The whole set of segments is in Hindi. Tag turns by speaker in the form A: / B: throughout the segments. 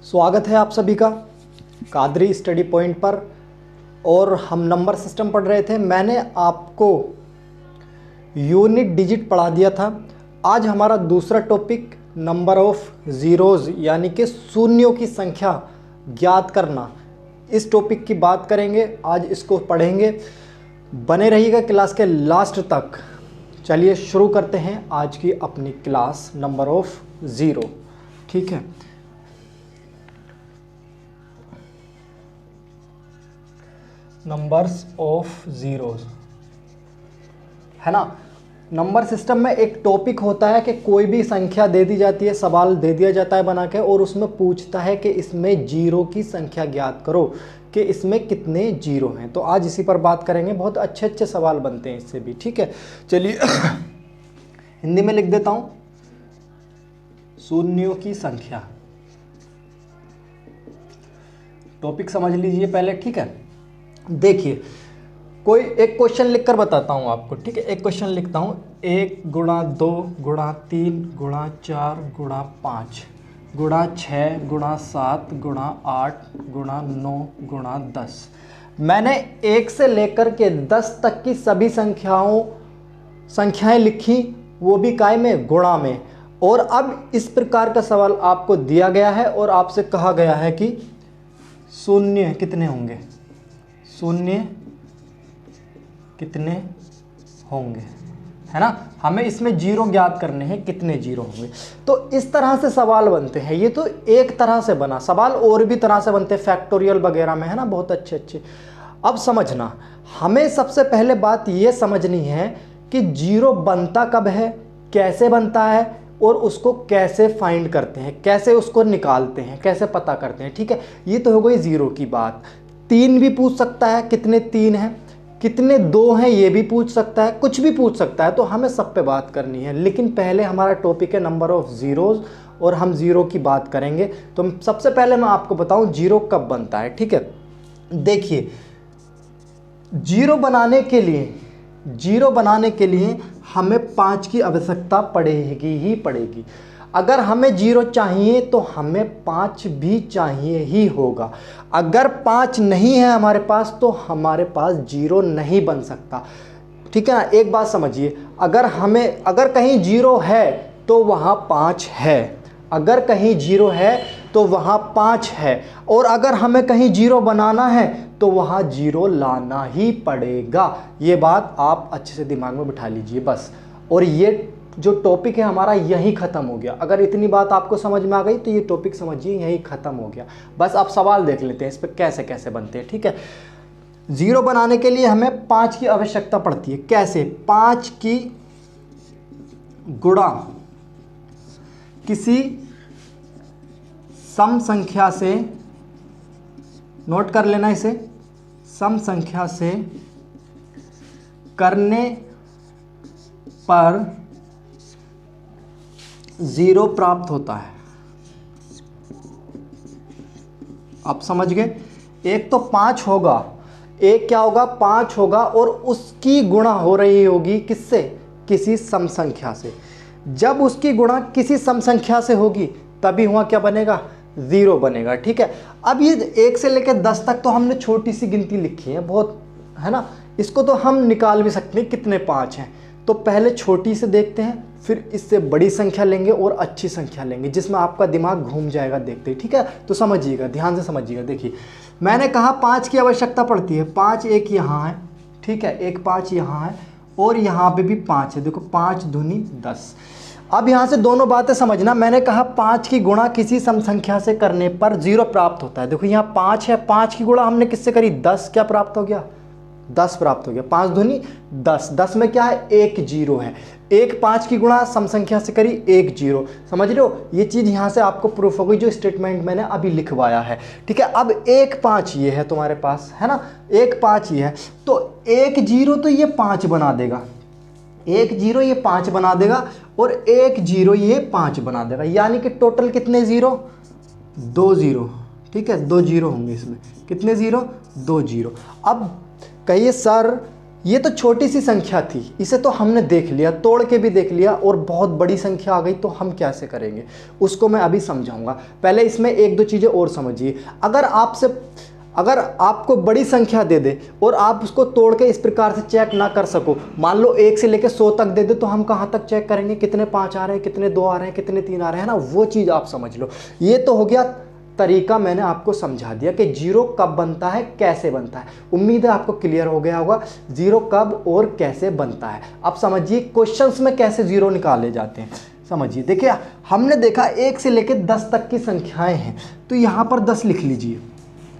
A: स्वागत है आप सभी का कादरी स्टडी पॉइंट पर। और हम नंबर सिस्टम पढ़ रहे थे। मैंने आपको यूनिट डिजिट पढ़ा दिया था। आज हमारा दूसरा टॉपिक नंबर ऑफ ज़ीरोज़ यानी कि शून्यों की संख्या ज्ञात करना, इस टॉपिक की बात करेंगे। आज इसको पढ़ेंगे, बने रहिएगा क्लास के लास्ट तक। चलिए शुरू करते हैं आज की अपनी क्लास नंबर ऑफ ज़ीरो। ठीक है, नंबर्स ऑफ ज़ीरोज़ है ना। नंबर सिस्टम में एक टॉपिक होता है कि कोई भी संख्या दे दी जाती है, सवाल दे दिया जाता है बना के, और उसमें पूछता है कि इसमें जीरो की संख्या ज्ञात करो कि इसमें कितने जीरो हैं। तो आज इसी पर बात करेंगे। बहुत अच्छे अच्छे सवाल बनते हैं इससे भी। ठीक है, चलिए हिंदी में लिख देता हूँ, शून्यों की संख्या। टॉपिक समझ लीजिए पहले। ठीक है, देखिए कोई एक क्वेश्चन लिखकर बताता हूँ आपको। ठीक है, एक क्वेश्चन लिखता हूँ। 1 गुणा 2 गुणा 3 गुणा 4 गुणा 5 गुणा 6 गुणा 7 गुणा 8 गुणा 9 गुणा 10। मैंने 1 से लेकर के 10 तक की सभी संख्याएं लिखी, वो भी काय में, गुणा में। और अब इस प्रकार का सवाल आपको दिया गया है और आपसे कहा गया है कि शून्य कितने होंगे, शून्य कितने होंगे, है ना। हमें इसमें जीरो ज्ञात करने हैं, कितने जीरो होंगे। तो इस तरह से सवाल बनते हैं। ये तो एक तरह से बना सवाल, और भी तरह से बनते हैं फैक्टोरियल वगैरह में, है ना, बहुत अच्छे अच्छे। अब समझना, हमें सबसे पहले बात ये समझनी है कि जीरो बनता कब है, कैसे बनता है, और उसको कैसे फाइंड करते हैं, कैसे उसको निकालते हैं, कैसे पता करते हैं। ठीक है, ये तो हो गई जीरो की बात। 3 भी पूछ सकता है, कितने 3 हैं, कितने 2 हैं, ये भी पूछ सकता है, कुछ भी पूछ सकता है। तो हमें सब पे बात करनी है। लेकिन पहले हमारा टॉपिक है नंबर ऑफ ज़ीरोज़, और हम जीरो की बात करेंगे। तो सबसे पहले मैं आपको बताऊं जीरो कब बनता है। ठीक है, देखिए जीरो बनाने के लिए हमें 5 की आवश्यकता पड़ेगी ही पड़ेगी। अगर हमें जीरो चाहिए तो हमें 5 भी चाहिए ही होगा। अगर 5 नहीं है हमारे पास तो हमारे पास जीरो नहीं बन सकता। ठीक है ना, एक बात समझिए, अगर कहीं जीरो है तो वहाँ 5 है, अगर कहीं जीरो है तो वहाँ 5 है, और अगर हमें कहीं जीरो बनाना है तो वहाँ जीरो लाना ही पड़ेगा। ये बात आप अच्छे से दिमाग में बिठा लीजिए बस। और ये जो टॉपिक है हमारा यही ख़त्म हो गया। अगर इतनी बात आपको समझ में आ गई तो ये टॉपिक समझिए यही ख़त्म हो गया। बस आप सवाल देख लेते हैं इस पर कैसे कैसे बनते हैं। ठीक है, ज़ीरो बनाने के लिए हमें 5 की आवश्यकता पड़ती है। कैसे? 5 की गुणा किसी सम संख्या से, नोट कर लेना इसे, सम संख्या से करने पर जीरो प्राप्त होता है। आप समझ गए? एक तो 5 होगा, एक क्या होगा, 5 होगा, और उसकी गुणा हो रही होगी किससे, किसी सम संख्या से। जब उसकी गुणा किसी सम संख्या से होगी तभी हुआ क्या बनेगा, जीरो बनेगा। ठीक है, अब ये 1 से लेकर 10 तक तो हमने छोटी सी गिनती लिखी है बहुत, है ना। इसको तो हम निकाल भी सकते हैं कितने 5 हैं। तो पहले छोटी से देखते हैं, फिर इससे बड़ी संख्या लेंगे और अच्छी संख्या लेंगे, जिसमें आपका दिमाग घूम जाएगा देखते ही। ठीक है, तो समझिएगा, ध्यान से समझिएगा। देखिए मैंने कहा 5 की आवश्यकता पड़ती है। 5 एक यहाँ है, ठीक है, एक 5 यहाँ है, और यहाँ पे भी 5 है। देखो 5 दूनी 10। अब यहाँ से दोनों बातें समझना। मैंने कहा 5 की गुणा किसी सम संख्या से करने पर जीरो प्राप्त होता है। देखो यहाँ 5 है, 5 की गुणा हमने किससे करी, 10, क्या प्राप्त हो गया, 10 प्राप्त हो गया। 5 दूनी 10, 10 में क्या है, एक जीरो है। एक 5 की गुणा सम संख्या से करी, एक जीरो। समझ रहे हो, ये चीज़ यहाँ से आपको प्रूफ हो गई जो स्टेटमेंट मैंने अभी लिखवाया है। ठीक है, अब एक 5 ये है तुम्हारे पास, है ना, एक 5 ये है, तो एक जीरो तो ये 5 बना देगा, एक जीरो ये 5 बना देगा, और एक जीरो ये 5 बना देगा। यानी कि टोटल कितने जीरो, 2 जीरो। ठीक है, 2 जीरो होंगे इसमें। कितने जीरो, 2 जीरो। अब कहिए सर ये तो छोटी सी संख्या थी, इसे तो हमने देख लिया, तोड़ के भी देख लिया, और बहुत बड़ी संख्या आ गई तो हम कैसे करेंगे उसको मैं अभी समझाऊंगा। पहले इसमें एक दो चीज़ें और समझिए। अगर आपको बड़ी संख्या दे दे और आप उसको तोड़ के इस प्रकार से चेक ना कर सको, मान लो 1 से लेकर 100 तक दे दे, तो हम कहाँ तक चेक करेंगे, कितने 5 आ रहे हैं, कितने 2 आ रहे हैं, कितने 3 आ रहे हैं ना, वो चीज़ आप समझ लो। ये तो हो गया तरीका, मैंने आपको समझा दिया कि जीरो कब बनता है, कैसे बनता है। उम्मीद है आपको क्लियर हो गया होगा जीरो कब और कैसे बनता है। अब समझिए क्वेश्चंस में कैसे जीरो निकाले जाते हैं, समझिए। देखिए हमने देखा 1 से लेकर 10 तक की संख्याएं हैं, तो यहाँ पर 10 लिख लीजिए,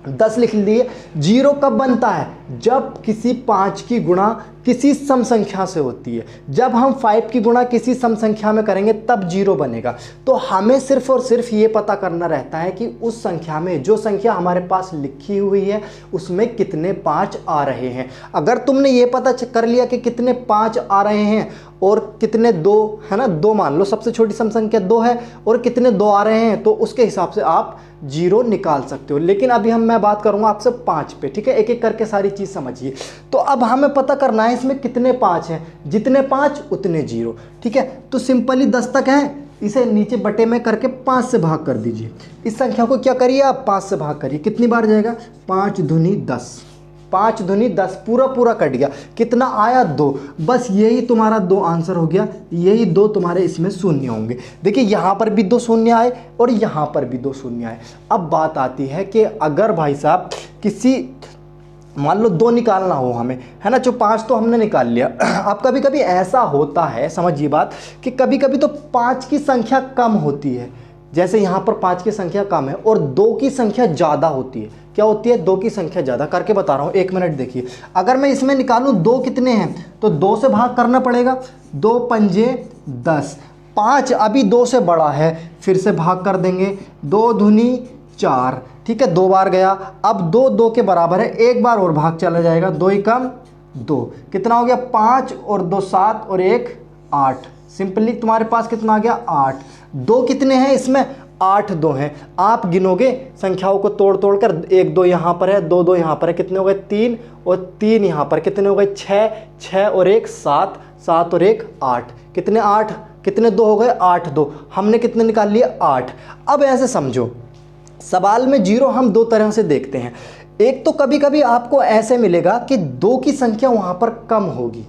A: 10 लिख लिए। जीरो कब बनता है, जब किसी 5 की गुणा किसी सम संख्या से होती है। जब हम 5 की गुणा किसी सम संख्या में करेंगे तब जीरो बनेगा। तो हमें सिर्फ और सिर्फ ये पता करना रहता है कि उस संख्या में, जो संख्या हमारे पास लिखी हुई है, उसमें कितने 5 आ रहे हैं। अगर तुमने ये पता कर लिया कि कितने 5 आ रहे हैं और कितने 2 है ना, 2 मान लो सबसे छोटी सम संख्या 2 है, और कितने 2 आ रहे हैं, तो उसके हिसाब से आप जीरो निकाल सकते हो। लेकिन अभी मैं बात करूंगा आपसे 5 पे, ठीक है। एक एक करके सारी चीज समझिए। तो अब हमें पता करना है इसमें कितने 5 हैं, जितने 5 उतने जीरो, ठीक है। तो सिंपली 10 तक है, इसे नीचे बटे में करके 5 से भाग कर दीजिए। इस संख्या को क्या करिए आप, 5 से भाग करिए। कितनी बार जाएगा, 5 दूनी 10, 5 दूनी 10, पूरा पूरा कट गया। कितना आया, 2। बस यही तुम्हारा 2 आंसर हो गया, यही 2 तुम्हारे इसमें शून्य होंगे। देखिए यहाँ पर भी 2 शून्य आए और यहाँ पर भी 2 शून्य आए। अब बात आती है कि अगर भाई साहब किसी, मान लो 2 निकालना हो हमें, है ना, जो 5 तो हमने निकाल लिया। अब कभी कभी ऐसा होता है, समझिए बात, कि कभी कभी तो 5 की संख्या कम होती है। जैसे यहाँ पर 5 की संख्या कम है और 2 की संख्या ज़्यादा होती है। क्या होती है, 2 की संख्या ज़्यादा, करके बता रहा हूँ, 1 मिनट देखिए। अगर मैं इसमें निकालूँ 2 कितने हैं, तो 2 से भाग करना पड़ेगा, 2 पंजे 10। 5 अभी 2 से बड़ा है, फिर से भाग कर देंगे, 2 दूनी 4, ठीक है, 2 बार गया। अब 2 2 के बराबर है, एक बार और भाग चला जाएगा, 2 एकम 2, कितना हो गया, 5 और 2 7 और 1 8। सिंपली तुम्हारे पास कितना आ गया, 8। 2 कितने हैं इसमें, 8 2 हैं। आप गिनोगे संख्याओं को तोड़ तोड़ कर, 1 2 यहाँ पर है, 2 2 यहाँ पर है, कितने हो गए 3, और 3 यहाँ पर, कितने हो गए 6, 6 और 1 7, 7 और 1 8, कितने 8, कितने 2 हो गए 8 2, हमने कितने निकाल लिए 8। अब ऐसे समझो, सवाल में जीरो हम 2 तरह से देखते हैं। एक तो कभी कभी आपको ऐसे मिलेगा कि 2 की संख्या वहाँ पर कम होगी,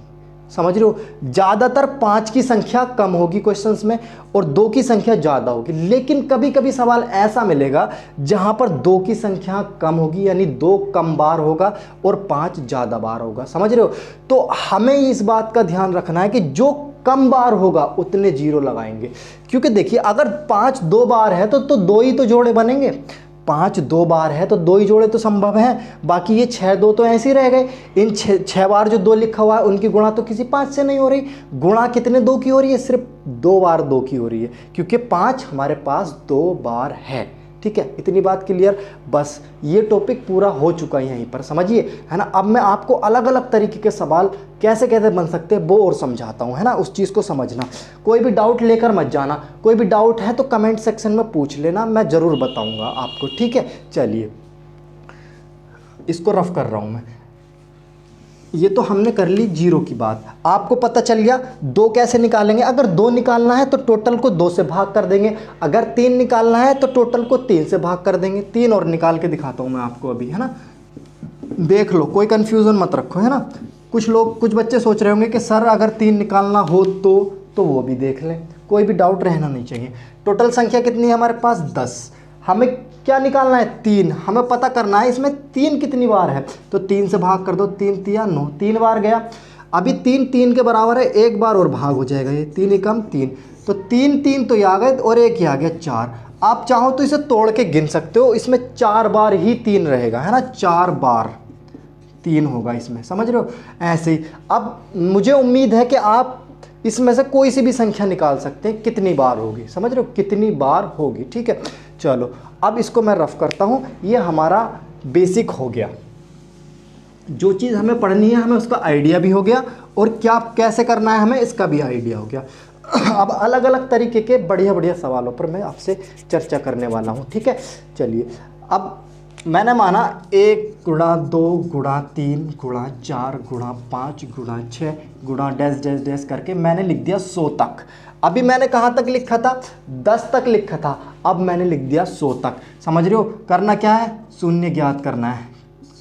A: समझ रहे हो, ज़्यादातर 5 की संख्या कम होगी क्वेश्चंस में और 2 की संख्या ज़्यादा होगी। लेकिन कभी कभी सवाल ऐसा मिलेगा जहाँ पर 2 की संख्या कम होगी, यानी 2 कम बार होगा और 5 ज़्यादा बार होगा, समझ रहे हो। तो हमें इस बात का ध्यान रखना है कि जो कम बार होगा उतने जीरो लगाएंगे। क्योंकि देखिए अगर 5 2 बार है तो 2 ही तो जोड़े बनेंगे। 5 2 बार है तो 2 ही जोड़े तो संभव हैं, बाकी ये 6 2 तो ऐसे ही रह गए। इन 6 बार जो 2 लिखा हुआ है उनकी गुणा तो किसी 5 से नहीं हो रही। गुणा कितने 2 की हो रही है, सिर्फ 2 बार 2 की हो रही है, क्योंकि 5 हमारे पास 2 बार है। ठीक है, इतनी बात क्लियर। बस ये टॉपिक पूरा हो चुका है यहीं पर, समझिए, है ना। अब मैं आपको अलग अलग तरीके के सवाल कैसे कैसे बन सकते हैं वो और समझाता हूँ, है ना। उस चीज़ को समझना, कोई भी डाउट लेकर मत जाना। कोई भी डाउट है तो कमेंट सेक्शन में पूछ लेना, मैं ज़रूर बताऊँगा आपको, ठीक है। चलिए, इसको रफ कर रहा हूँ मैं। ये तो हमने कर ली जीरो की बात। आपको पता चल गया 2 कैसे निकालेंगे। अगर 2 निकालना है तो टोटल को 2 से भाग कर देंगे, अगर 3 निकालना है तो टोटल को 3 से भाग कर देंगे। 3 और निकाल के दिखाता हूँ मैं आपको अभी, है ना। देख लो, कोई कन्फ्यूज़न मत रखो, है ना। कुछ बच्चे सोच रहे होंगे कि सर अगर 3 निकालना हो तो वो भी देख लें, कोई भी डाउट रहना नहीं चाहिए। टोटल संख्या कितनी है हमारे पास, 10। हमें क्या निकालना है, 3। हमें पता करना है इसमें 3 कितनी बार है, तो 3 से भाग कर दो, 3 तिया 9, 3 बार गया। अभी 3 3 के बराबर है, एक बार और भाग हो जाएगा, ये 3 एकम 3, तो 3 3 तो ये आ गए और एक ही आ गया 4। आप चाहो तो इसे तोड़ के गिन सकते हो, इसमें 4 बार ही 3 रहेगा, है ना, 4 बार 3 होगा इसमें, समझ रहे हो। ऐसे ही अब मुझे उम्मीद है कि आप इसमें से कोई सी भी संख्या निकाल सकते हैं, कितनी बार होगी, समझ रहे हो, कितनी बार होगी, ठीक है। चलो अब इसको मैं रफ करता हूँ। ये हमारा बेसिक हो गया, जो चीज़ हमें पढ़नी है हमें उसका आइडिया भी हो गया, और क्या कैसे करना है हमें इसका भी आइडिया हो गया। अब अलग अलग तरीके के बढ़िया बढ़िया सवालों पर मैं आपसे चर्चा करने वाला हूँ, ठीक है। चलिए, अब मैंने माना 1 गुणा 2 गुणा 3 गुणा 4 गुणा 5 गुणा 6 गुणा डैश डैश डैश करके मैंने लिख दिया 100 तक। अभी मैंने कहाँ तक लिखा था, 10 तक लिखा था, अब मैंने लिख दिया 100 तक। समझ रहे हो, करना क्या है, शून्य ज्ञात करना है,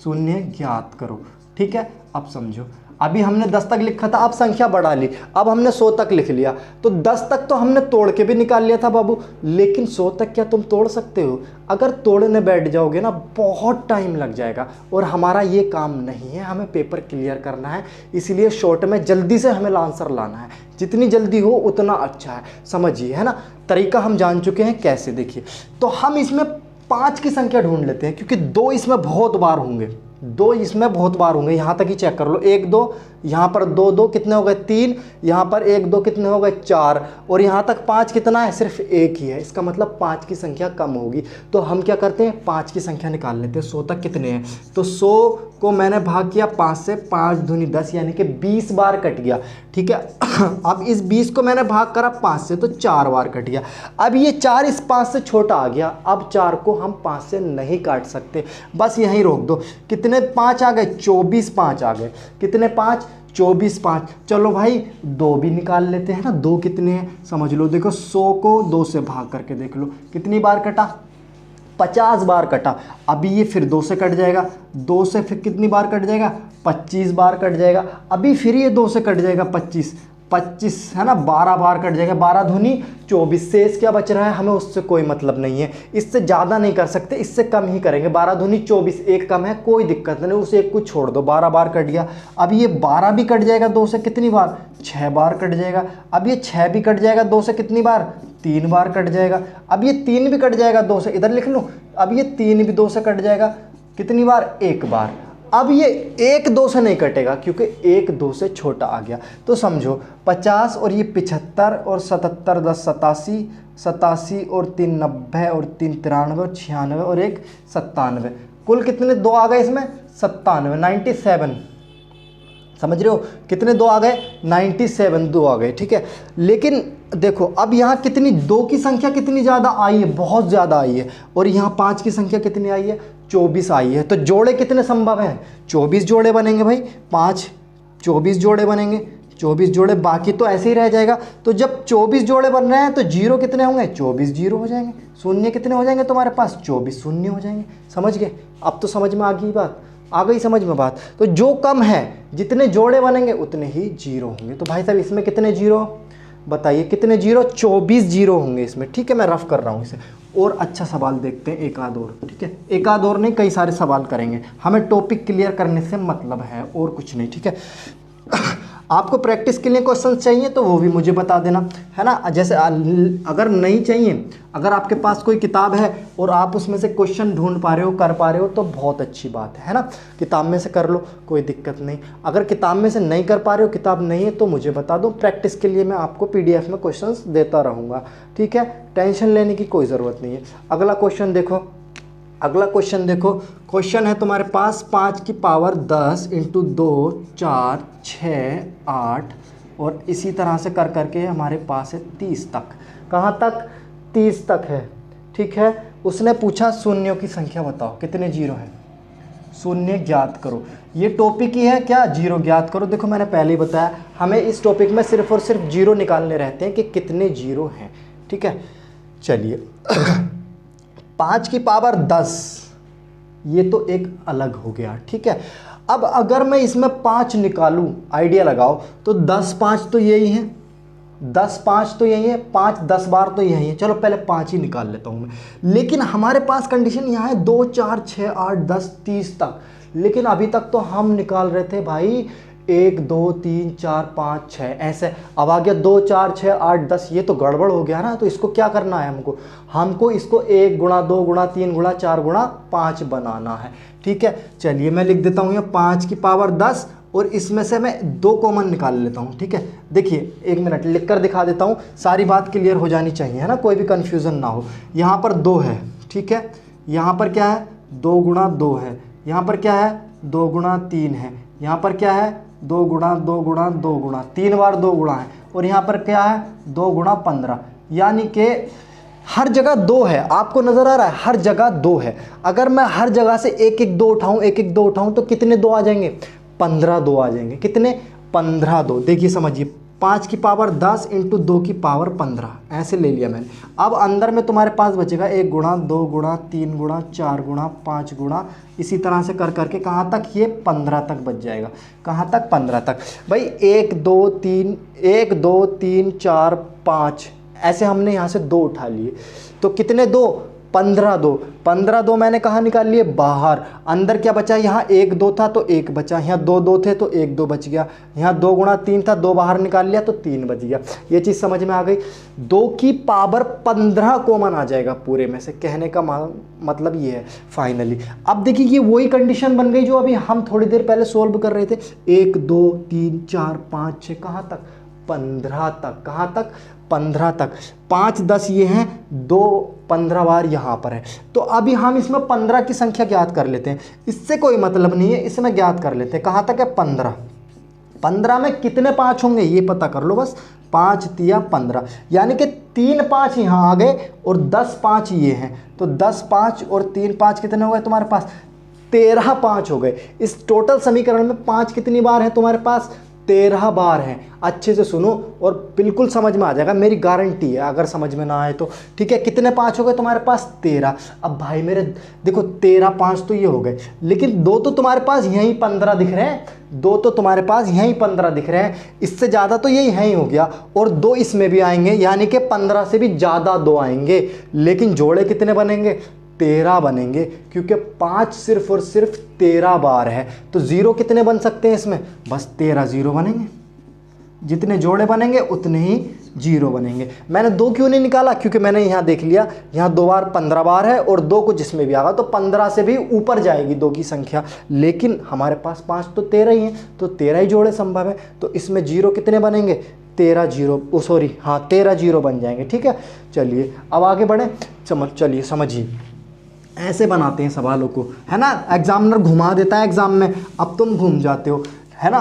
A: शून्य ज्ञात करो। ठीक है, अब समझो, अभी हमने 10 तक लिखा था, अब संख्या बढ़ा ली, अब हमने 100 तक लिख लिया, तो 10 तक तो हमने तोड़ के भी निकाल लिया था बाबू, लेकिन 100 तक क्या तुम तोड़ सकते हो? अगर तोड़ने बैठ जाओगे ना बहुत टाइम लग जाएगा, और हमारा ये काम नहीं है, हमें पेपर क्लियर करना है, इसलिए शॉर्ट में जल्दी से हमें आंसर लाना है, जितनी जल्दी हो उतना अच्छा है, समझिए, है ना। तरीका हम जान चुके हैं कैसे, देखिए। तो हम इसमें 5 की संख्या ढूंढ लेते हैं, क्योंकि 2 इसमें बहुत बार होंगे, 2 इसमें बहुत बार होंगे, यहाँ तक ही चेक कर लो, 1 2, यहाँ पर 2 2 कितने हो गए 3, यहाँ पर 1 2 कितने हो गए 4, और यहाँ तक 5 कितना है, सिर्फ 1 ही है, इसका मतलब 5 की संख्या कम होगी। तो हम क्या करते हैं, 5 की संख्या निकाल लेते हैं। 100 तक कितने हैं, तो 100 को मैंने भाग किया 5 से, 5 दूनी 10, यानी कि 20 बार कट गया। ठीक है, अब इस 20 को मैंने भाग करा 5 से, तो 4 बार कट गया। अब ये 4 इस 5 से छोटा आ गया, अब 4 को हम 5 से नहीं काट सकते, बस यहीं रोक दो। कितने 5 आ गए, 24 5 आ गए, कितने 5, 24 5। चलो भाई 2 भी निकाल लेते हैं ना, 2 कितने हैं समझ लो, देखो 100 को 2 से भाग करके देख लो कितनी बार कटा, 50 बार कटा। अभी ये फिर 2 से कट जाएगा, 2 से फिर कितनी बार कट जाएगा, 25 बार कट जाएगा। अभी फिर ये 2 से कट जाएगा 25 है ना, 12 बार कट जाएगा, 12 दूनी 24, शेष क्या बच रहा है, हमें उससे कोई मतलब नहीं है, इससे ज़्यादा नहीं कर सकते, इससे कम ही करेंगे। 12 दूनी 24, एक कम है, कोई दिक्कत नहीं, उस एक को छोड़ दो, 12 बार कट गया। अब ये 12 भी कट जाएगा 2 से, कितनी बार, 6 बार कट जाएगा। अब ये 6 भी कट जाएगा 2 से, कितनी बार, 3 बार कट जाएगा। अब ये 3 भी कट जाएगा 2 से, इधर लिख लूँ, अब ये 3 भी 2 से कट जाएगा, कितनी बार, 1 बार। अब ये 1 2 से नहीं कटेगा, क्योंकि 1 2 से छोटा आ गया। तो समझो 50 और ये 75 और 77 10 87, 87 और 3 90 और 3 93 और 96 और 1 97, कुल कितने 2 आ गए इसमें, 97 97, समझ रहे हो, कितने 2 आ गए, 97 2 आ गए। ठीक है, लेकिन देखो अब यहाँ कितनी 2 की संख्या कितनी ज़्यादा आई है, बहुत ज़्यादा आई है, और यहाँ 5 की संख्या कितनी आई है, 24 आई है। तो जोड़े कितने संभव हैं, 24 जोड़े बनेंगे भाई, 5 24 जोड़े बनेंगे, 24 जोड़े, बाकी तो ऐसे ही रह जाएगा। तो जब 24 जोड़े बन रहे हैं तो जीरो कितने होंगे, 24 जीरो हो जाएंगे, शून्य कितने हो जाएंगे तुम्हारे पास, 24 शून्य हो जाएंगे। समझ गए, अब तो समझ में आ गई बात, आ गई समझ में बात। तो जो कम है, जितने जोड़े बनेंगे उतने ही जीरो होंगे। तो भाई साहब इसमें कितने जीरो बताइए, कितने जीरो, 24 जीरो होंगे इसमें। ठीक है, मैं रफ कर रहा हूँ इसे, और अच्छा सवाल देखते हैं, एक आध और। ठीक है, एक आध और नहीं, कई सारे सवाल करेंगे, हमें टॉपिक क्लियर करने से मतलब है और कुछ नहीं। ठीक है, आपको प्रैक्टिस के लिए क्वेश्चन चाहिए तो वो भी मुझे बता देना, है ना। जैसे अगर नहीं चाहिए, अगर आपके पास कोई किताब है और आप उसमें से क्वेश्चन ढूंढ पा रहे हो, कर पा रहे हो, तो बहुत अच्छी बात है ना। किताब में से कर लो, कोई दिक्कत नहीं। अगर किताब में से नहीं कर पा रहे हो, किताब नहीं है, तो मुझे बता दो, प्रैक्टिस के लिए मैं आपको PDF में क्वेश्चंस देता रहूँगा। ठीक है, टेंशन लेने की कोई ज़रूरत नहीं है। अगला क्वेश्चन देखो, अगला क्वेश्चन देखो, क्वेश्चन है तुम्हारे पास 5 की पावर 10 इंटू 2 4 6 8, और इसी तरह से कर करके हमारे पास है 30 तक। कहाँ तक, 30 तक है। ठीक है, उसने पूछा शून्यों की संख्या बताओ, कितने जीरो हैं, शून्य ज्ञात करो। ये टॉपिक ही है क्या, जीरो ज्ञात करो। देखो मैंने पहले ही बताया, हमें इस टॉपिक में सिर्फ और सिर्फ जीरो निकालने रहते हैं कि कितने जीरो हैं। ठीक है, चलिए 5 की पावर 10, ये तो एक अलग हो गया। ठीक है, अब अगर मैं इसमें 5 निकालूं, आइडिया लगाओ, तो 10 5 तो यही है, 10 5 तो यही है, 5 10 बार तो यही है। चलो पहले 5 ही निकाल लेता हूं मैं, लेकिन हमारे पास कंडीशन यहाँ है 2 4 6 8 10 30 तक। लेकिन अभी तक तो हम निकाल रहे थे भाई 1 2 3 4 5 6 ऐसे, अब आ गया 2 4 6 8 10, ये तो गड़बड़ हो गया ना। तो इसको क्या करना है, हमको इसको 1 गुणा 2 गुणा 3 गुणा 4 गुणा 5 बनाना है। ठीक है, चलिए मैं लिख देता हूँ यहाँ 5 की पावर 10, और इसमें से मैं 2 कॉमन निकाल लेता हूँ। ठीक है, देखिए 1 मिनट लिख कर दिखा देता हूँ, सारी बात क्लियर हो जानी चाहिए, है ना, कोई भी कन्फ्यूज़न ना हो। यहाँ पर 2 है, ठीक है, यहाँ पर क्या है, 2 गुणा 2 है, यहाँ पर क्या है, 2 गुणा 3 है, यहाँ पर क्या है, 2 गुणा 2 गुणा 2 गुणा 3 बार 2 गुणा है, और यहाँ पर क्या है, 2 गुणा 15, यानी कि हर जगह 2 है, आपको नजर आ रहा है, हर जगह 2 है। अगर मैं हर जगह से एक एक 2 उठाऊं, एक एक 2 उठाऊं तो कितने 2 आ जाएंगे? 15 2 आ जाएंगे। कितने? 15 2। देखिए समझिए, 5 की पावर 10 इंटू 2 की पावर 15, ऐसे ले लिया मैंने। अब अंदर में तुम्हारे पास बचेगा 1 गुणा 2 गुणा 3 गुणा 4 गुणा 5 गुणा, इसी तरह से कर करके कहाँ तक? ये 15 तक बच जाएगा। कहाँ तक? 15 तक। भाई 1 2 3 4 5, ऐसे हमने यहाँ से 2 उठा लिए, तो कितने 2? 15 2। 15 2 मैंने कहाँ निकाल लिए? बाहर। अंदर क्या बचा? यहाँ 1 2 था तो 1 बचा, यहाँ 2 2 थे तो 1 2 बच गया, यहाँ 2 गुणा 3 था, 2 बाहर निकाल लिया तो 3 बच गया। ये चीज़ समझ में आ गई? 2 की पावर 15 कॉमन आ जाएगा पूरे में से, कहने का मतलब ये है फाइनली। अब देखिए ये वही कंडीशन बन गई जो अभी हम थोड़ी देर पहले सोल्व कर रहे थे। 1 2 3 4 5 6, कहाँ तक? 15 तक। कहाँ तक? 15 तक। 5 10 ये हैं, 2 15 बार यहाँ पर है। तो अभी हम इसमें 15 की संख्या ज्ञात कर लेते हैं, इससे कोई मतलब नहीं है, इसमें ज्ञात कर लेते हैं। कहाँ तक है? 15। 15 में कितने 5 होंगे ये पता कर लो बस। 5 तिया 15, यानी कि 3 5 यहाँ आ गए और 10 5 ये हैं, तो 10 5 और 3 5 कितने हो गए तुम्हारे पास? 13 5 हो गए। इस टोटल समीकरण में 5 कितनी बार है तुम्हारे पास? 13 बार हैं। अच्छे से सुनो और बिल्कुल समझ में आ जाएगा, मेरी गारंटी है। अगर समझ में ना आए तो ठीक है। कितने 5 हो गए तुम्हारे पास? 13। अब भाई मेरे देखो 13 5 तो ये हो गए, लेकिन 2 तो तुम्हारे पास यहीं 15 दिख रहे हैं, 2 तो तुम्हारे पास यहीं 15 दिख रहे हैं, इससे ज़्यादा तो ये यहीं हो गया, और 2 इसमें भी आएंगे, यानी कि 15 से भी ज़्यादा 2 आएंगे। लेकिन जोड़े कितने बनेंगे? 13 बनेंगे, क्योंकि 5 सिर्फ और सिर्फ 13 बार है। तो 0 कितने बन सकते हैं इसमें? बस 13 0 बनेंगे। जितने जोड़े बनेंगे उतने ही 0 बनेंगे। मैंने 2 क्यों नहीं निकाला? क्योंकि मैंने यहाँ देख लिया, यहाँ 2 बार 15 बार है और 2 को जिसमें भी आगा तो 15 से भी ऊपर जाएगी 2 की संख्या, लेकिन हमारे पास 5 तो 13 ही हैं, तो 13 ही जोड़े संभव है। तो इसमें 0 कितने बनेंगे? 13 0, सॉरी हाँ 13 0 बन जाएंगे। ठीक है, चलिए अब आगे बढ़ें। चलिए समझिए, ऐसे बनाते हैं सवालों को, है ना। एग्जामिनर घुमा देता है एग्जाम में, अब तुम घूम जाते हो, है ना।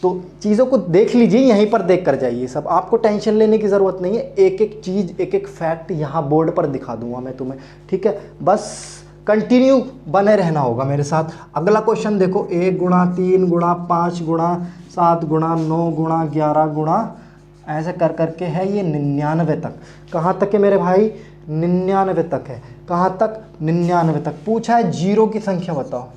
A: तो चीज़ों को देख लीजिए, यहीं पर देख कर जाइए सब, आपको टेंशन लेने की ज़रूरत नहीं है। एक एक चीज़, एक एक फैक्ट यहाँ बोर्ड पर दिखा दूंगा मैं तुम्हें, ठीक है। बस कंटिन्यू बने रहना होगा मेरे साथ। अगला क्वेश्चन देखो, 1 गुणा 3 गुणा 5 गुणा 7 गुणा 9 गुणा 11 गुणा, ऐसे कर करके है ये 99 तक। कहाँ तक है मेरे भाई? 99 तक है। कहाँ तक? 99 तक। पूछा है 0 की संख्या बताओ,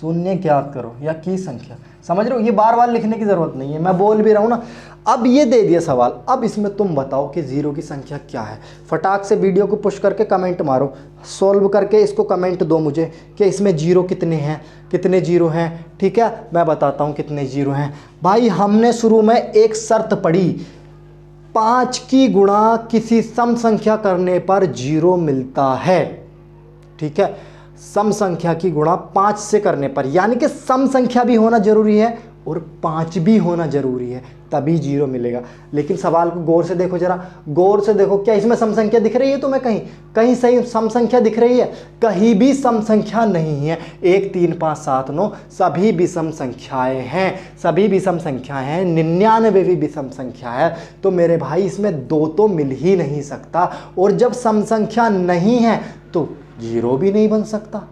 A: शून्य ज्ञात करो या की संख्या। समझ रहे हो, ये बार बार लिखने की जरूरत नहीं है, मैं बोल भी रहा हूँ ना। अब ये दे दिया सवाल, अब इसमें तुम बताओ कि 0 की संख्या क्या है। फटाक से वीडियो को पुश करके कमेंट मारो, सॉल्व करके इसको कमेंट दो मुझे कि इसमें 0 कितने हैं, कितने 0 हैं। ठीक है, मैं बताता हूँ कितने 0 हैं। भाई हमने शुरू में एक शर्त पढ़ी, 5 की गुणा किसी सम संख्या करने पर 0 मिलता है। ठीक है, सम संख्या की गुणा 5 से करने पर, यानी कि सम संख्या भी होना जरूरी है और 5 भी होना जरूरी है, तभी 0 मिलेगा। लेकिन सवाल को गौर से देखो, जरा गौर से देखो, क्या इसमें सम संख्या दिख रही है तुम्हें? कहीं कहीं सही सम संख्या दिख रही है? कहीं भी सम संख्या नहीं है। 1 3 5 7 9 सभी विषम संख्याएं हैं, सभी विषम संख्याएं हैं, 99 भी विषम संख्या है। तो मेरे भाई इसमें 2 तो मिल ही नहीं सकता, और जब सम संख्या नहीं है तो 0 भी नहीं बन सकता।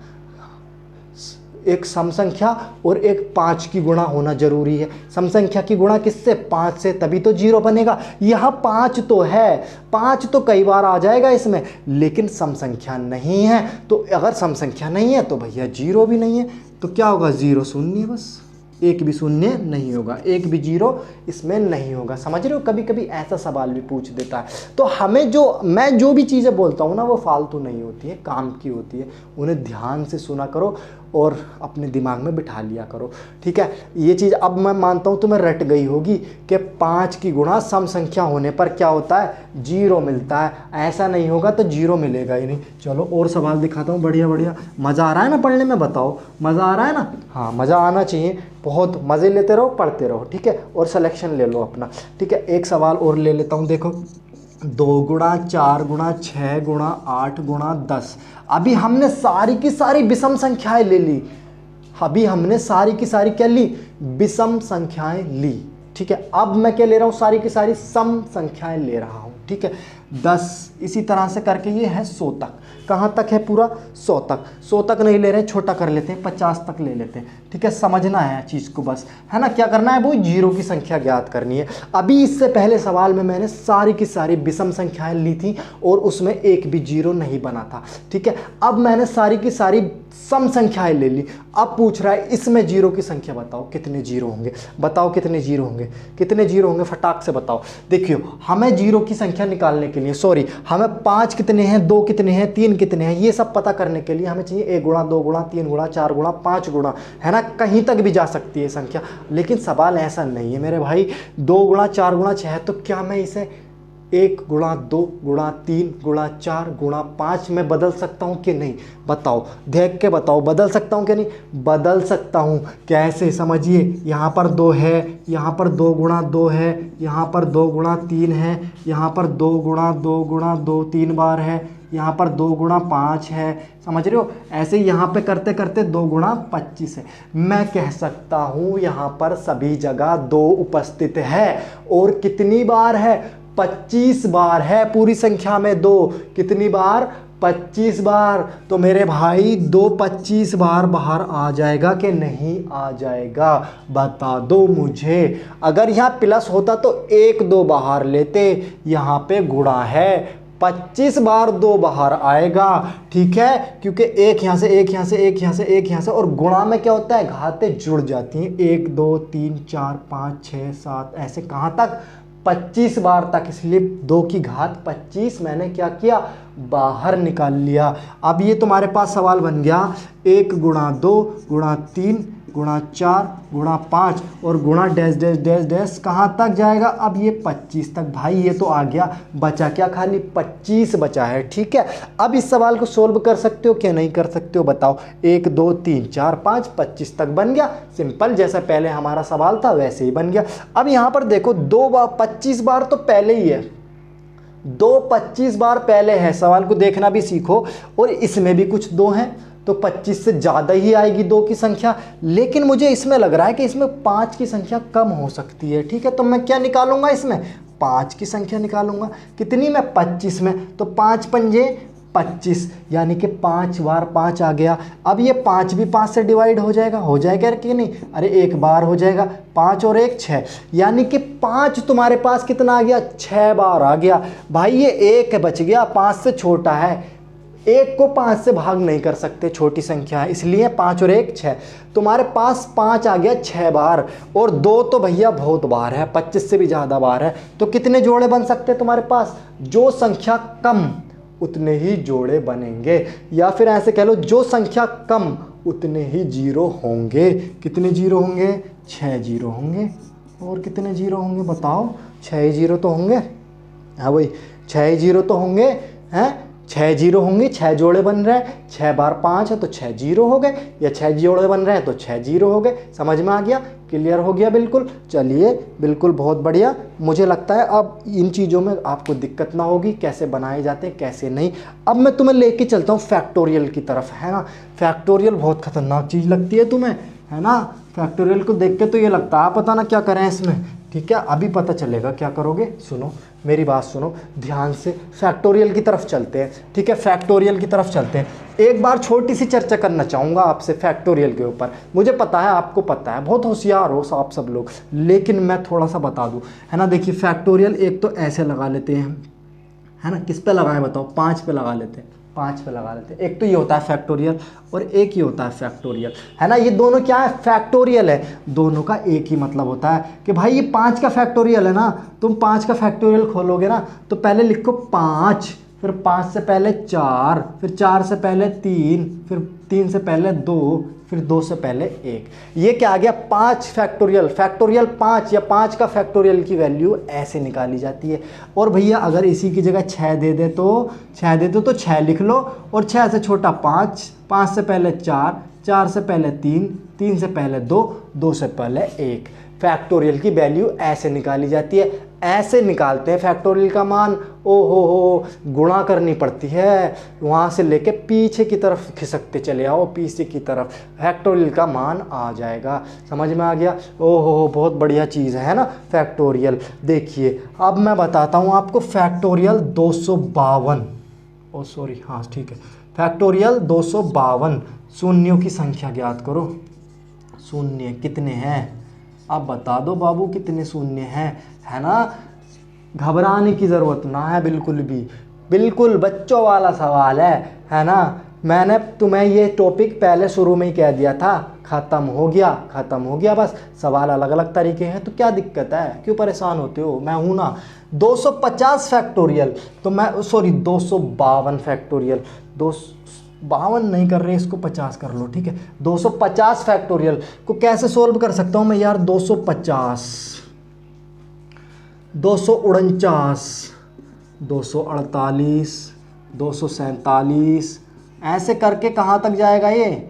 A: एक सम संख्या और एक 5 की गुणा होना जरूरी है। सम संख्या की गुणा किससे? 5 से, तभी तो 0 बनेगा। यहाँ 5 तो है, 5 तो कई बार आ जाएगा इसमें, लेकिन सम संख्या नहीं है। तो अगर सम संख्या नहीं है तो भैया 0 भी नहीं है, तो क्या होगा? 0 शून्य, बस एक भी शून्य नहीं होगा, एक भी 0 इसमें नहीं होगा। समझ रहे हो, कभी कभी ऐसा सवाल भी पूछ देता है। तो हमें मैं जो भी चीज़ें बोलता हूँ ना, वो फालतू नहीं होती है, काम की होती है। उन्हें ध्यान से सुना करो और अपने दिमाग में बिठा लिया करो। ठीक है, ये चीज़ अब मैं मानता हूँ तुम्हें रट गई होगी कि 5 की गुणा सम संख्या होने पर क्या होता है? 0 मिलता है। ऐसा नहीं होगा तो 0 मिलेगा ही नहीं। चलो और सवाल दिखाता हूँ, बढ़िया बढ़िया। मज़ा आ रहा है ना पढ़ने में? बताओ, मज़ा आ रहा है ना? हाँ, मज़ा आना चाहिए, बहुत मज़े लेते रहो, पढ़ते रहो। ठीक है, और सिलेक्शन ले लो अपना। ठीक है, एक सवाल और ले लेता हूँ, देखो 2 गुणा 4 गुणा 6 गुणा 8 गुणा 10। अभी हमने सारी की सारी विषम संख्याएं ले ली, अभी हमने सारी की सारी क्या ली? विषम संख्याएं ली। ठीक है, अब मैं क्या ले रहा हूँ? सारी की सारी सम संख्याएं ले रहा हूँ। ठीक है, 10, इसी तरह से करके ये है 100 तक। कहाँ तक है पूरा? 100 तक। 100 तक नहीं ले रहे हैं, छोटा कर लेते हैं, 50 तक ले लेते हैं। ठीक है, समझना है चीज़ को बस, है ना। क्या करना है? वो जीरो की संख्या ज्ञात करनी है। अभी इससे पहले सवाल में मैंने सारी की सारी विषम संख्याएं ली थी और उसमें एक भी जीरो नहीं बना था। ठीक है, अब मैंने सारी की सारी सम संख्याएं ले ली। अब पूछ रहा है इसमें जीरो की संख्या बताओ, कितने जीरो होंगे? बताओ कितने जीरो होंगे, कितने जीरो होंगे, फटाक से बताओ। देखियो, हमें जीरो की संख्या निकालने के लिए, सॉरी, हमें 5 कितने हैं, 2 कितने हैं, 3 कितने हैं, ये सब पता करने के लिए हमें चाहिए 1 गुणा, 2 गुणा, 3 गुणा, 4 गुणा, 5 गुणा, है ना। कहीं तक भी जा सकती है संख्या, लेकिन सवाल ऐसा नहीं है मेरे भाई। 2 गुणा 4 गुणा 6 है, तो क्या मैं इसे 1 गुणा 2 गुणा 3 गुणा 4 गुणा 5 में बदल सकता हूँ कि नहीं? बताओ, देख के बताओ, बदल सकता हूँ कि नहीं? बदल सकता हूँ। कैसे? समझिए, यहाँ पर 2 है, यहाँ पर 2 गुणा 2 है, यहाँ पर 2 गुणा 3 है, यहाँ पर 2 गुणा 2 गुणा 2 3 बार है, यहाँ पर 2 गुणा 5 है, समझ रहे हो। ऐसे यहाँ पे करते करते 2 गुणा 25 है। मैं कह सकता हूँ यहाँ पर सभी जगह 2 उपस्थित है। और कितनी बार है? 25 बार है। पूरी संख्या में 2 कितनी बार? 25 बार। तो मेरे भाई 2 25 बार बाहर आ जाएगा कि नहीं आ जाएगा? बता दो मुझे। अगर यहाँ प्लस होता तो 1 2 बाहर लेते, यहाँ पे गुणा है, 25 बार 2 बाहर आएगा। ठीक है, क्योंकि एक यहाँ से, एक यहाँ से, एक यहाँ से, एक यहाँ से, और गुणा में क्या होता है? घातें जुड़ जाती हैं। 1 2 3 4 5 6 7, ऐसे कहाँ तक? 25 बार तक। इसलिए 2 की घात 25 मैंने क्या किया? बाहर निकाल लिया। अब ये तुम्हारे पास सवाल बन गया 1 गुणा 2 गुणा 3 गुणा 4 गुणा 5 और गुणा डैश डैश डैश डैश कहाँ तक जाएगा? अब ये 25 तक। भाई ये तो आ गया, बचा क्या? खाली 25 बचा है। ठीक है, अब इस सवाल को सोल्व कर सकते हो क्या नहीं कर सकते हो? बताओ। 1 2 3 4 5, 25 तक बन गया। सिंपल, जैसा पहले हमारा सवाल था वैसे ही बन गया। अब यहाँ पर देखो, 2 बार 25 बार तो पहले ही है, 2 25 बार पहले है। सवाल को देखना भी सीखो। और इसमें भी कुछ 2 हैं, तो 25 से ज़्यादा ही आएगी 2 की संख्या। लेकिन मुझे इसमें लग रहा है कि इसमें 5 की संख्या कम हो सकती है। ठीक है, तो मैं क्या निकालूंगा? इसमें 5 की संख्या निकालूंगा। कितनी में? 25 में। तो 5 पंजे 25, यानी कि 5 बार 5 आ गया। अब ये 5 भी 5 से डिवाइड हो जाएगा, हो जाएगा कि नहीं? अरे एक बार हो जाएगा, 5 और 1 6, यानी कि 5 तुम्हारे पास कितना आ गया? 6 बार आ गया। भाई ये 1 बच गया, 5 से छोटा है। 1 को 5 से भाग नहीं कर सकते, छोटी संख्या है, इसलिए 5 और 1 6। तुम्हारे पास 5 आ गया 6 बार, और 2 तो भैया बहुत बार है, 25 से भी ज़्यादा बार है। तो कितने जोड़े बन सकते हैं तुम्हारे पास? जो संख्या कम उतने ही जोड़े बनेंगे, या फिर ऐसे कह लो, जो संख्या कम उतने ही जीरो होंगे। कितने जीरो होंगे? 6 जीरो होंगे। और कितने जीरो होंगे बताओ? 6 जीरो तो होंगे। हाँ भाई, 6 जीरो तो होंगे, हैं? 6 जीरो होंगे, 6 जोड़े बन रहे हैं, 6 बार 5 है तो 6 जीरो हो गए, या 6 जोड़े बन रहे हैं तो 6 जीरो हो गए। समझ में आ गया? क्लियर हो गया? बिल्कुल। चलिए, बिल्कुल, बहुत बढ़िया। मुझे लगता है अब इन चीज़ों में आपको दिक्कत ना होगी, कैसे बनाए जाते हैं कैसे नहीं। अब मैं तुम्हें लेके चलता हूँ फैक्टोरियल की तरफ, है ना। फैक्टोरियल बहुत खतरनाक चीज़ लगती है तुम्हें, है ना। फैक्टोरियल को देख के तो ये लगता है पता ना क्या करें इसमें। ठीक है, अभी पता चलेगा क्या करोगे। सुनो, मेरी बात सुनो ध्यान से। फैक्टोरियल की तरफ चलते हैं। ठीक है, फैक्टोरियल की तरफ चलते हैं। एक बार छोटी सी चर्चा करना चाहूँगा आपसे फैक्टोरियल के ऊपर। मुझे पता है, आपको पता है, बहुत होशियार हो आप सब लोग, लेकिन मैं थोड़ा सा बता दूँ, है ना। देखिए, फैक्टोरियल एक तो ऐसे लगा लेते हैं, है ना। किस पे लगाएं बताओ? 5 पे लगा लेते हैं, 5 पे लगा लेते हैं। एक तो ये होता है फैक्टोरियल और एक ये होता है फैक्टोरियल, है ना। ये दोनों क्या है? फैक्टोरियल है। दोनों का एक ही मतलब होता है कि भाई ये 5 का फैक्टोरियल है ना। तुम 5 का फैक्टोरियल खोलोगे ना तो पहले लिखो 5, फिर 5 से पहले 4, फिर 4 से पहले 3, फिर 3 से पहले 2, फिर 2 से पहले 1। ये क्या आ गया? 5 फैक्टोरियल। फैक्टोरियल 5 या 5 का फैक्टोरियल की वैल्यू ऐसे निकाली जाती है। और भैया अगर इसी की जगह 6 दे दे तो 6 लिख लो, और 6 से छोटा 5, 5 से पहले 4, 4 से पहले 3, 3 से पहले 2, 2 से पहले 1। फैक्टोरियल की वैल्यू ऐसे निकाली जाती है, ऐसे निकालते हैं फैक्टोरियल का मान। ओ हो, गुणा करनी पड़ती है, वहाँ से लेके पीछे की तरफ खिसकते चले आओ, पीछे की तरफ फैक्टोरियल का मान आ जाएगा। समझ में आ गया? ओ हो, बहुत बढ़िया चीज़ है ना फैक्टोरियल। देखिए अब मैं बताता हूँ आपको फैक्टोरियल 252, ओ सॉरी, हाँ ठीक है, फैक्टोरियल 252। शून्यों की संख्या ज्ञात करो। शून्य कितने हैं? आप बता दो बाबू कितने शून्य हैं, है ना? घबराने की ज़रूरत ना है बिल्कुल भी, बिल्कुल बच्चों वाला सवाल है ना? मैंने तुम्हें ये टॉपिक पहले शुरू में ही कह दिया था, ख़त्म हो गया बस। सवाल अलग अलग तरीके हैं तो क्या दिक्कत है, क्यों परेशान होते हो? मैं हूँ ना। 250 फैक्टोरियल, तो मैं सॉरी 252 फैक्टोरियल, 252 नहीं कर रहे, इसको 50 कर लो, ठीक है। 250 फैक्टोरियल को कैसे सोल्व कर सकता हूँ मैं यार? 250, 249, 248, 247, ऐसे करके कहाँ तक जाएगा ये?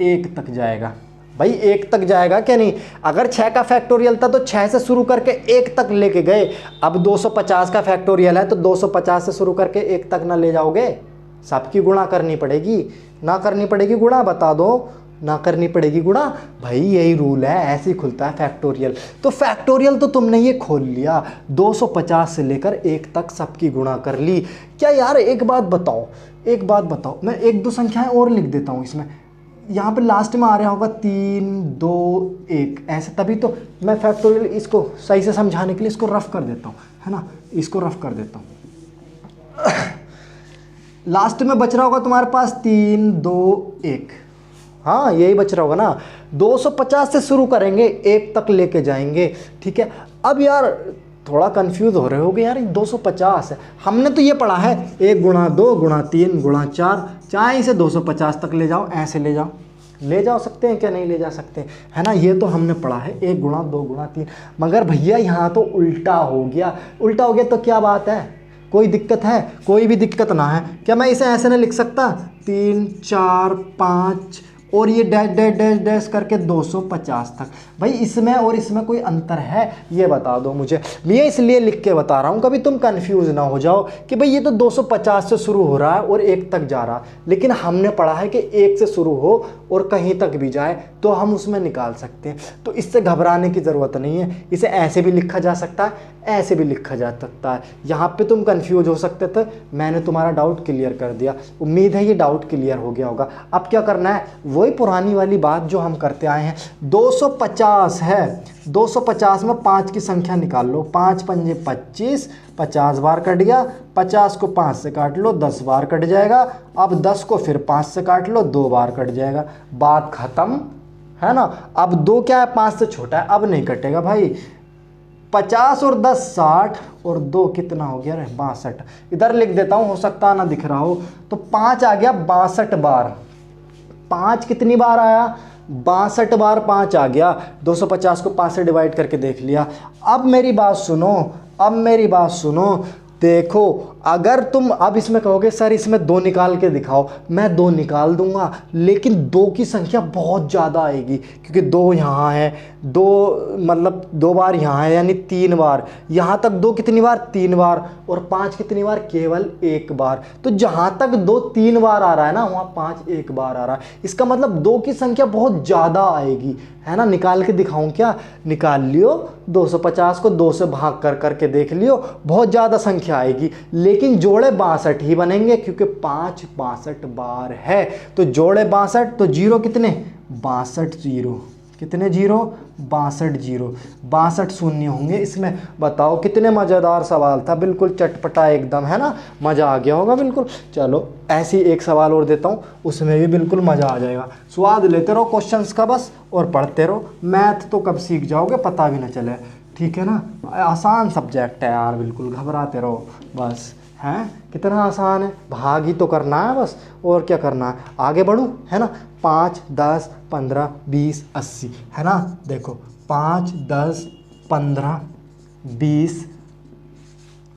A: 1 तक जाएगा भाई, 1 तक जाएगा क्या नहीं? अगर 6 का फैक्टोरियल था तो 6 से शुरू करके 1 तक लेके गए। अब 250 का फैक्टोरियल है तो 250 से शुरू करके 1 तक ना ले जाओगे, सबकी गुणा करनी पड़ेगी। ना करनी पड़ेगी गुणा? बता दो, ना करनी पड़ेगी गुणा? भाई यही रूल है, ऐसे ही खुलता है फैक्टोरियल। तो फैक्टोरियल तो तुमने ये खोल लिया, 250 से लेकर 1 तक सबकी गुणा कर ली। क्या यार एक बात बताओ, मैं 1 2 संख्याएं और लिख देता हूँ इसमें। यहाँ पे लास्ट में आ रहा होगा 3 2 1 ऐसे, तभी तो मैं फैक्टोरियल इसको सही से समझाने के लिए इसको रफ कर देता हूँ, है ना? इसको रफ कर देता हूँ। लास्ट में बच रहा होगा तुम्हारे पास 3 2 1, हाँ यही बच रहा होगा ना। 250 से शुरू करेंगे, 1 तक लेके जाएंगे, ठीक है। अब यार थोड़ा कंफ्यूज हो रहे होगे यार, 250 है, हमने तो ये पढ़ा है 1 गुणा 2 गुणा 3 गुणा 4, चाहे इसे 250 तक ले जाओ, ऐसे ले जा सकते हैं क्या? नहीं ले जा सकते, है ना? ये तो हमने पढ़ा है 1 गुणा 2 गुणा 3, मगर भैया यहाँ तो उल्टा हो गया। तो क्या बात है? कोई दिक्कत है? कोई भी दिक्कत ना है क्या? मैं इसे ऐसे नहीं लिख सकता 3 4 5 और ये डैश डैश डैश डैश करके 250 तक? भाई इसमें और इसमें कोई अंतर है? ये बता दो मुझे। मैं इसलिए लिख के बता रहा हूँ, कभी तुम कंफ्यूज ना हो जाओ कि भाई ये तो 250 से शुरू हो रहा है और 1 तक जा रहा, लेकिन हमने पढ़ा है कि 1 से शुरू हो और कहीं तक भी जाए तो हम उसमें निकाल सकते हैं। तो इससे घबराने की ज़रूरत नहीं है, इसे ऐसे भी लिखा जा सकता है, ऐसे भी लिखा जा सकता है। यहाँ पे तुम कंफ्यूज हो सकते थे, मैंने तुम्हारा डाउट क्लियर कर दिया। उम्मीद है ये डाउट क्लियर हो गया होगा। अब क्या करना है? वही पुरानी वाली बात जो हम करते आए हैं। 250 है, 250 में 5 की संख्या निकाल लो। 5 पंजे 25, 50 बार कट गया। 50 को 5 से काट लो, 10 बार कट जाएगा। अब 10 को फिर 5 से काट लो, 2 बार कट जाएगा। बात खत्म, है ना? अब 2 क्या है? 5 से छोटा है, अब नहीं कटेगा भाई। 50 और 10 60 और 2 कितना हो गया? 62। इधर लिख देता हूँ, हो सकता ना दिख रहा हो। तो 5 आ गया 62 बार। 5 कितनी बार आया? 62 बार 5 आ गया। 250 को 5 से डिवाइड करके देख लिया। अब मेरी बात सुनो, देखो अगर तुम अब इसमें कहोगे सर इसमें 2 निकाल के दिखाओ, मैं 2 निकाल दूंगा, लेकिन 2 की संख्या बहुत ज़्यादा आएगी, क्योंकि 2 यहाँ है, 2 मतलब 2 बार यहाँ है, यानी 3 बार। यहाँ तक 2 कितनी बार? 3 बार। और 5 कितनी बार? केवल 1 बार। तो जहाँ तक 2 3 बार आ रहा है ना, वहाँ 5 1 बार आ रहा है। इसका मतलब 2 की संख्या बहुत ज़्यादा आएगी, है ना? निकाल के दिखाऊं क्या? निकाल लियो। 250 को 2 से भाग कर करके देख लियो, बहुत ज़्यादा संख्या आएगी, लेकिन जोड़े 62 ही बनेंगे, क्योंकि 5 62 बार है। तो जोड़े 62, तो जीरो कितने? 62 जीरो। कितने जीरो? 62 जीरो। 62 शून्य होंगे इसमें। बताओ कितने मज़ेदार सवाल था, बिल्कुल चटपटा एकदम, है ना? मज़ा आ गया होगा बिल्कुल। चलो ऐसी एक सवाल और देता हूँ, उसमें भी बिल्कुल मज़ा आ जाएगा। स्वाद लेते रहो क्वेश्चंस का बस, और पढ़ते रहो। मैथ तो कब सीख जाओगे पता भी ना चले, ठीक है ना? आसान सब्जेक्ट है यार, बिल्कुल घबराते रहो बस। हैं कितना आसान है, भाग ही तो करना है बस, और क्या करना है? आगे बढ़ूँ, है ना? 5 10 15 20 80, है ना? देखो 5 10 15 20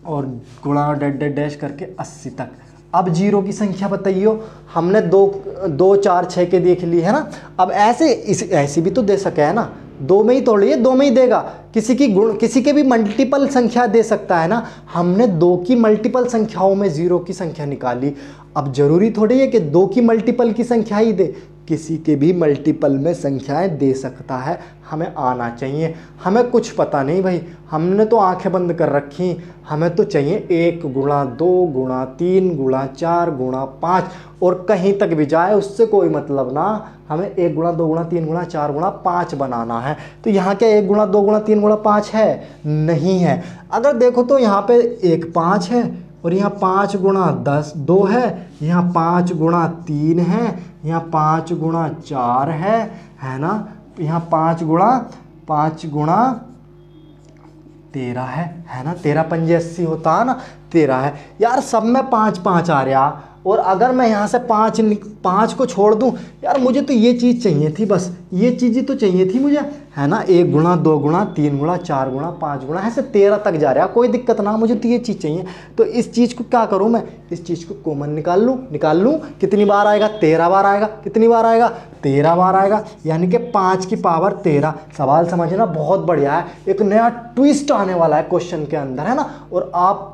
A: और गुणा डैश डैश करके 80 तक। अब जीरो की संख्या बताइयो। हमने 2 2 4 6 के देख ली, है ना? अब ऐसे ऐसी भी तो दे सके, है ना? दो में ही थोड़ी है, दो में ही देगा। किसी के भी मल्टीपल संख्या दे सकता है ना। हमने दो की मल्टीपल संख्याओं में जीरो की संख्या निकाली। अब जरूरी थोड़ी है कि दो की मल्टीपल की संख्या ही दे, किसी के भी मल्टीपल में संख्याएं दे सकता है। हमें आना चाहिए। हमें कुछ पता नहीं भाई, हमने तो आंखें बंद कर रखी। हमें तो चाहिए 1 गुणा 2 गुणा 3 गुणा 4 गुणा 5, और कहीं तक भी जाए उससे कोई मतलब ना। हमें 1 गुणा 2 गुणा 3 गुणा 4 गुणा 5 बनाना है। तो यहाँ क्या 1 गुणा 2 गुणा 3 गुणा 5 है? नहीं है। अगर देखो तो यहाँ पे 1 5 है, और यहाँ 5 गुणा 10 2 है, यहाँ 5 गुणा 3 है, यहाँ 5 गुणा 4 है ना, यहाँ 5 गुणा 13 है ना। 13 पंजे 80 होता है ना, 13 है यार। सब में 5 5 आ रहा। और अगर मैं यहाँ से 5 को छोड़ दूँ यार, मुझे तो ये चीज़ चाहिए थी, बस ये चीज़ ही तो चाहिए थी मुझे, है ना। 1 गुणा 2 गुणा 3 गुणा 4 गुणा 5 गुणा ऐसे 13 तक जा रहा, कोई दिक्कत ना, मुझे तो ये चीज़ चाहिए। तो इस चीज़ को क्या करूँ मैं, इस चीज़ को कॉमन निकाल लूँ। कितनी बार आएगा? 13 बार आएगा। कितनी बार आएगा? 13 बार आएगा, यानी कि 5 की पावर 13। सवाल समझना बहुत बढ़िया है, एक नया ट्विस्ट आने वाला है क्वेश्चन के अंदर, है ना। और आप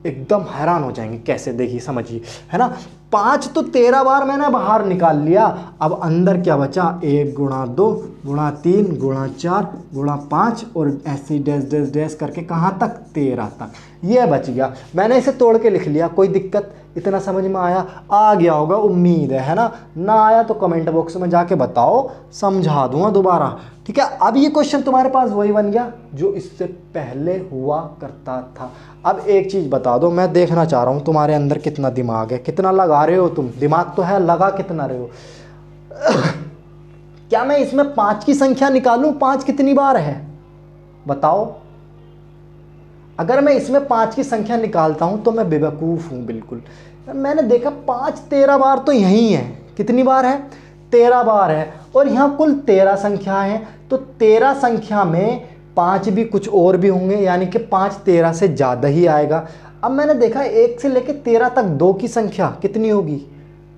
A: एकदम हैरान हो जाएंगे कैसे, देखिए समझिए, है ना। 5 तो 13 बार मैंने बाहर निकाल लिया। अब अंदर क्या बचा? 1 गुणा 2 गुणा 3 गुणा 4 गुणा 5, और ऐसे डैश डैश डैश करके कहाँ तक? 13 तक। ये बच गया। मैंने इसे तोड़ के लिख लिया, कोई दिक्कत? इतना समझ में आया? आ गया होगा उम्मीद है ना आया तो कमेंट बॉक्स में जाके बताओ, समझा दूंगा दोबारा, ठीक है। अब ये क्वेश्चन तुम्हारे पास वही बन गया जो इससे पहले हुआ करता था। अब एक चीज़ बता दो, मैं देखना चाह रहा हूँ तुम्हारे अंदर कितना दिमाग है, कितना लगा रहे हो तुम। दिमाग तो है, लगा कितना रहे हो? क्या मैं इसमें 5 की संख्या निकालूं? 5 कितनी बार है बताओ। अगर मैं इसमें 5 की संख्या निकालता हूं तो मैं बेवकूफ़ हूं बिल्कुल। मैंने देखा 5 13 बार तो यही है। कितनी बार है? 13 बार है। और यहाँ कुल 13 संख्या है, तो 13 संख्या में 5 भी कुछ और भी होंगे, यानी कि 5 13 से ज़्यादा ही आएगा। अब मैंने देखा 1 से लेकर 13 तक 2 की संख्या कितनी होगी?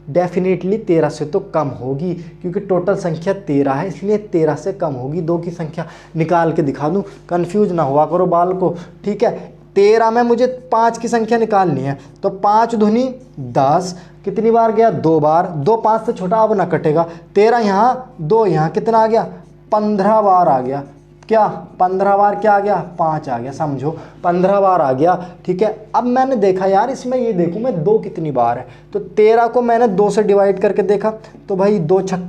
A: डेफिनेटली 13 से तो कम होगी, क्योंकि टोटल संख्या 13 है, इसलिए 13 से कम होगी। 2 की संख्या निकाल के दिखा दूं, कंफ्यूज ना हुआ करो बाल को, ठीक है। 13 में मुझे 5 की संख्या निकालनी है, तो 5 दूनी 10, कितनी बार गया? 2 बार। 2 5 से छोटा अब ना कटेगा। 13 यहाँ 2 यहाँ, कितना आ गया? 15 बार आ गया। क्या 15 बार क्या आ गया? 5 आ गया, समझो 15 बार आ गया, ठीक है। अब मैंने देखा यार इसमें, ये देखूं मैं 2 कितनी बार है, तो 13 को मैंने 2 से डिवाइड करके देखा, तो भाई 2 छक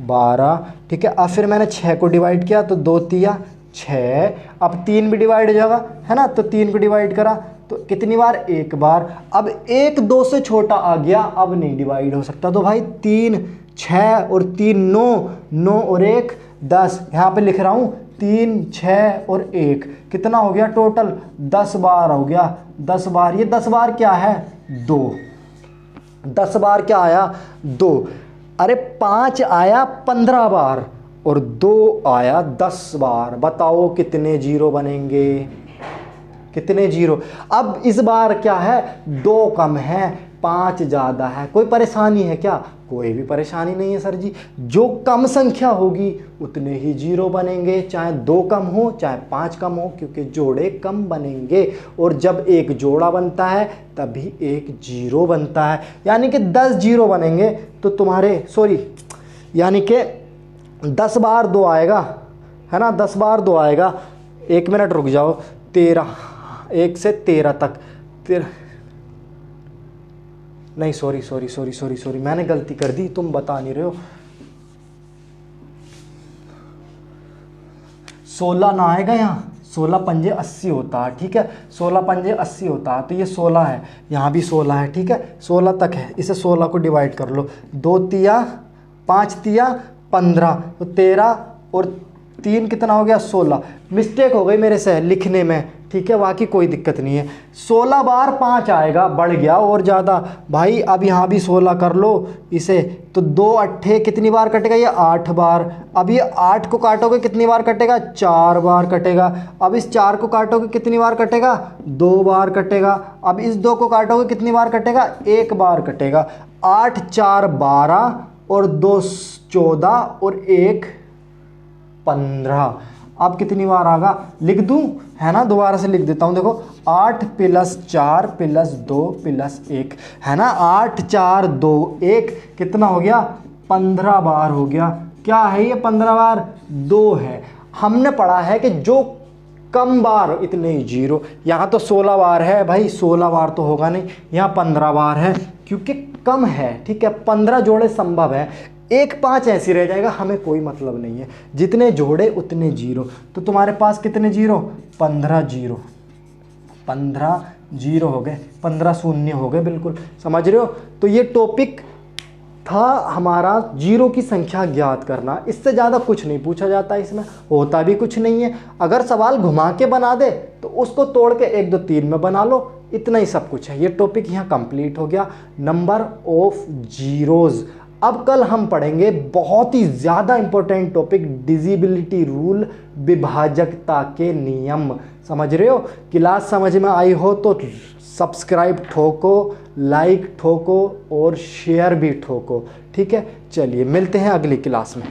A: 12, ठीक है। अब फिर मैंने 6 को डिवाइड किया, तो 2 तिया 6। अब 3 भी डिवाइड हो जाएगा, है ना, तो 3 को डिवाइड करा तो कितनी बार? 1 बार। अब 1 2 से छोटा आ गया, अब नहीं डिवाइड हो सकता, तो भाई 3 6 और 3 9, 9 और 1 10। यहाँ पे लिख रहा हूँ 3 6 और 1, कितना हो गया टोटल? 10 बार हो गया। 10 बार, ये 10 बार क्या है? 2। 10 बार क्या आया? 2। अरे 5 आया 15 बार और 2 आया 10 बार। बताओ कितने जीरो बनेंगे? कितने जीरो? अब इस बार क्या है? 2 कम है, 5 ज़्यादा है। कोई परेशानी है क्या? कोई भी परेशानी नहीं है सर जी। जो कम संख्या होगी उतने ही जीरो बनेंगे, चाहे 2 कम हो चाहे 5 कम हो, क्योंकि जोड़े कम बनेंगे। और जब एक जोड़ा बनता है तभी एक जीरो बनता है, यानी कि 10 जीरो बनेंगे। तो तुम्हारे यानी कि 10 बार 2 आएगा, है ना, 10 बार 2 आएगा। 1 मिनट रुक जाओ। 13, 1 से 13 तक, नहीं सॉरी, मैंने गलती कर दी, तुम बता नहीं रहे हो। 16 ना आएगा यहाँ, 16 पंजे 80 होता है, ठीक है। 16 पंजे 80 होता है, तो ये 16 है, यहाँ भी 16 है, ठीक है। 16 तक है, इसे 16 को डिवाइड कर लो। 2 तिया 5 तिया 15, तो 13 और 3 कितना हो गया? 16। मिस्टेक हो गई मेरे से लिखने में, ठीक है, बाकी कोई दिक्कत नहीं है। 16 बार 5 आएगा, बढ़ गया और ज़्यादा भाई। अब यहाँ भी 16 कर लो इसे, तो 2 अट्ठे कितनी बार कटेगा? ये 8 बार। अब ये 8 को काटोगे कितनी बार कटेगा? 4 बार कटेगा। अब इस 4 को काटोगे कितनी बार कटेगा? 2 बार कटेगा। अब इस 2 को काटोगे कितनी बार कटेगा? 1 बार कटेगा। 8 4 12 और 2 14 और 1 15। अब कितनी बार आगा लिख दूं, है ना, दोबारा से लिख देता हूं। देखो 8 + 4 + 2 + 1, है ना, 8 4 2 1 कितना हो गया, 15 बार हो गया। क्या है ये 15 बार, 2 है। हमने पढ़ा है कि जो कम बार इतने ही जीरो, यहाँ तो 16 बार है भाई, 16 बार तो होगा नहीं, यहाँ 15 बार है क्योंकि कम है, ठीक है, 15 जोड़े संभव है। 1 5 ऐसे रह जाएगा, हमें कोई मतलब नहीं है, जितने जोड़े उतने जीरो। तो तुम्हारे पास कितने जीरो, 15 जीरो, 15 जीरो हो गए, 15 शून्य हो गए, बिल्कुल समझ रहे हो। तो ये टॉपिक था हमारा जीरो की संख्या ज्ञात करना, इससे ज़्यादा कुछ नहीं पूछा जाता, इसमें होता भी कुछ नहीं है। अगर सवाल घुमा के बना दे तो उसको तोड़ के 1 2 3 में बना लो, इतना ही सब कुछ है। ये टॉपिक यहाँ कंप्लीट हो गया, नंबर ऑफ जीरोज़। अब कल हम पढ़ेंगे बहुत ही ज़्यादा इंपॉर्टेंट टॉपिक, डिविजिबिलिटी रूल, विभाजकता के नियम। समझ रहे हो, क्लास समझ में आई हो तो सब्सक्राइब ठोको, लाइक ठोको और शेयर भी ठोको, ठीक है। चलिए मिलते हैं अगली क्लास में।